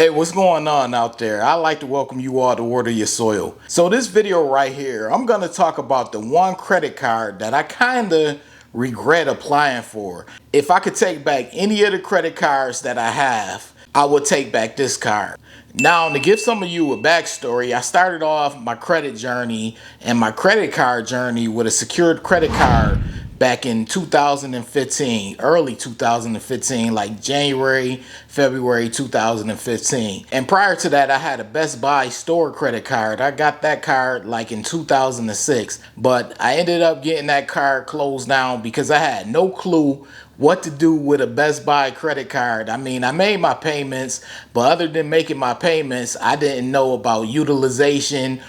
Hey, what's going on out there? I'd like to welcome you all to Water Your Soil. So this video right here, I'm going to talk about the one credit card that I kind of regret applying for. If I could take back any of the credit cards that I have, I would take back this card. Now, to give some of you a backstory, I started off my credit journey and my credit card journey with a secured credit card back in 2015, early 2015, like January, February 2015. And prior to that, I had a Best Buy store credit card. I got that card like in 2006, but I ended up getting that card closed down because I had no clue what to do with a Best Buy credit card. I mean, I made my payments, but other than making my payments, I didn't know about utilization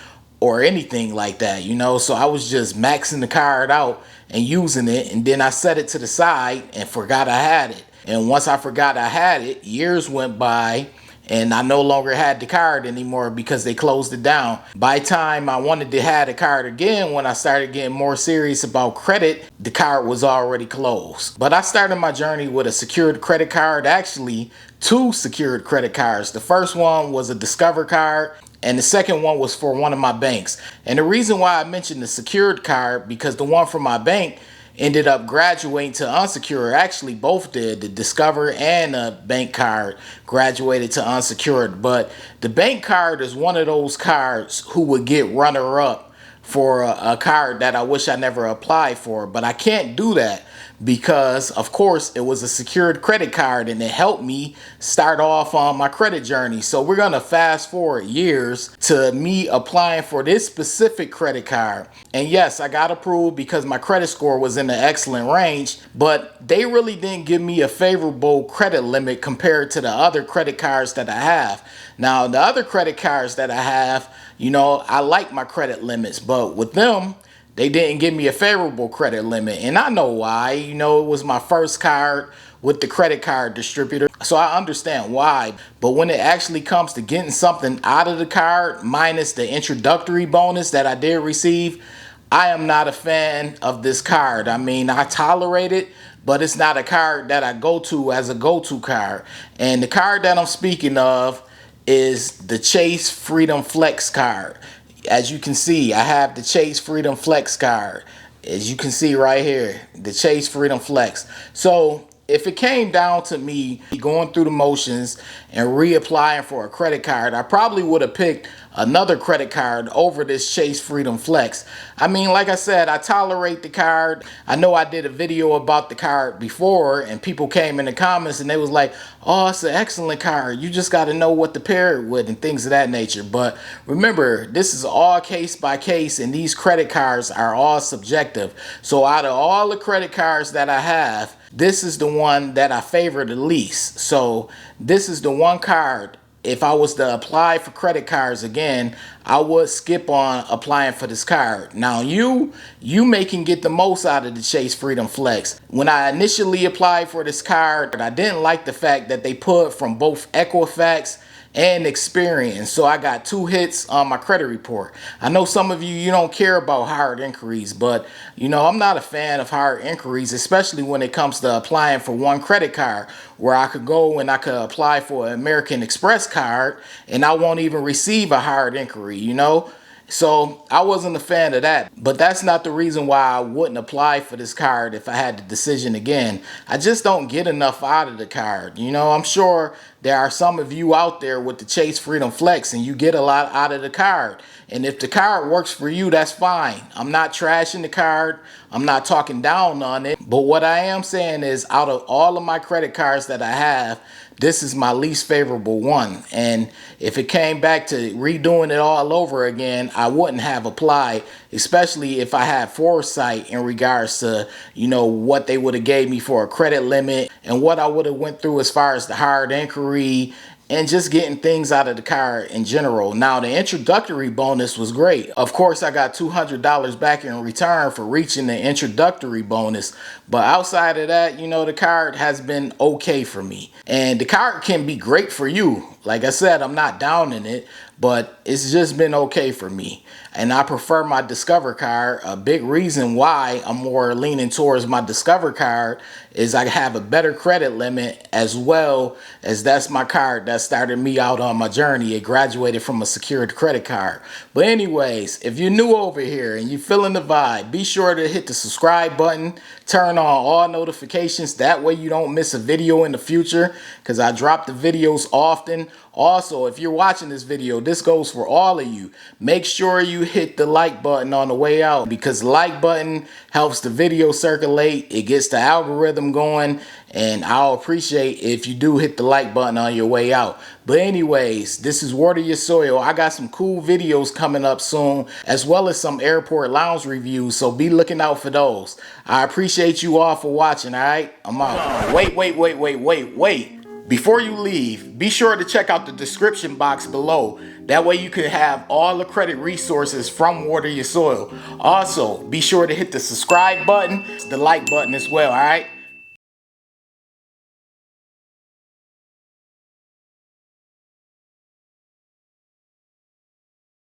or anything like that, so I was just maxing the card out and using it, and then I set it to the side and forgot I had it. And once I forgot I had it, years went by and I no longer had the card anymore because they closed it down. By the time I wanted to have the card again, when I started getting more serious about credit, the card was already closed. But I started my journey with a secured credit card, actually two secured credit cards. The first one was a Discover card, and the second one was for one of my banks. And the reason why I mentioned the secured card, because the one from my bank ended up graduating to unsecured. Actually, both did. The Discover and the bank card graduated to unsecured. But the bank card is one of those cards who would get runner-up for a card that I wish I never applied for. But I can't do that because, of course, it was a secured credit card and it helped me start off on my credit journey. So we're going to fast forward years to me applying for this specific credit card. And yes, I got approved because my credit score was in the excellent range, but they really didn't give me a favorable credit limit compared to the other credit cards that I have. Now, the other credit cards that I have, I like my credit limits, but with them, they didn't give me a favorable credit limit. And I know why. It was my first card with the credit card distributor, so I understand why. But when it actually comes to getting something out of the card, minus the introductory bonus that I did receive, I am not a fan of this card. I mean, I tolerate it, but it's not a card that I go to as a go-to card. And the card that I'm speaking of is the Chase Freedom Flex card. As you can see, I have the Chase Freedom Flex card. As you can see right here, the Chase Freedom Flex. So if it came down to me going through the motions and reapplying for a credit card, I probably would have picked another credit card over this Chase Freedom Flex. I mean, like I said, I tolerate the card. I know I did a video about the card before and people came in the comments and they was like, oh, it's an excellent card. You just got to know what to pair it with and things of that nature. But remember, this is all case by case and these credit cards are all subjective. So out of all the credit cards that I have, this is the one that I favor the least. So this is the one card. If I was to apply for credit cards again, I would skip on applying for this card. Now you can get the most out of the Chase Freedom Flex. When I initially applied for this card, I didn't like the fact that they put from both Equifax and Experian. So I got 2 hits on my credit report. I know some of you don't care about hard inquiries, but I'm not a fan of hard inquiries, especially when it comes to applying for one credit card where I could go and I could apply for an American Express card and I won't even receive a hard inquiry, So I wasn't a fan of that, but that's not the reason why I wouldn't apply for this card if I had the decision again. I just don't get enough out of the card. I'm sure there are some of you out there with the Chase Freedom Flex and you get a lot out of the card. And if the card works for you, that's fine. I'm not trashing the card. I'm not talking down on it. But what I am saying is out of all of my credit cards that I have, this is my least favorable one. And if it came back to redoing it all over again, I wouldn't have applied, especially if I had foresight in regards to, what they would have gave me for a credit limit and what I would have went through as far as the hard inquiry and just getting things out of the card in general. Now, the introductory bonus was great. Of course, I got $200 back in return for reaching the introductory bonus. But outside of that, the card has been okay for me. And the card can be great for you. Like I said, I'm not down in it, but it's just been okay for me. And I prefer my Discover card. A big reason why I'm more leaning towards my Discover card is I have a better credit limit, as well as that's my card that started me out on my journey. It graduated from a secured credit card. But anyways, if you're new over here and you're feeling the vibe, be sure to hit the subscribe button, turn on all notifications. That way you don't miss a video in the future, because I drop the videos often. Also, if you're watching this video, this goes for all of you. Make sure you hit the like button on the way out, because the like button helps the video circulate. It gets the algorithm going, and I'll appreciate if you do hit the like button on your way out. But anyways, this is Water Your Soil. I got some cool videos coming up soon, as well as some airport lounge reviews, so be looking out for those. I appreciate you all for watching, all right? I'm out. Wait. Before you leave, be sure to check out the description box below. That way you can have all the credit resources from Water Your Soil. Also, be sure to hit the subscribe button, the like button as well, all right?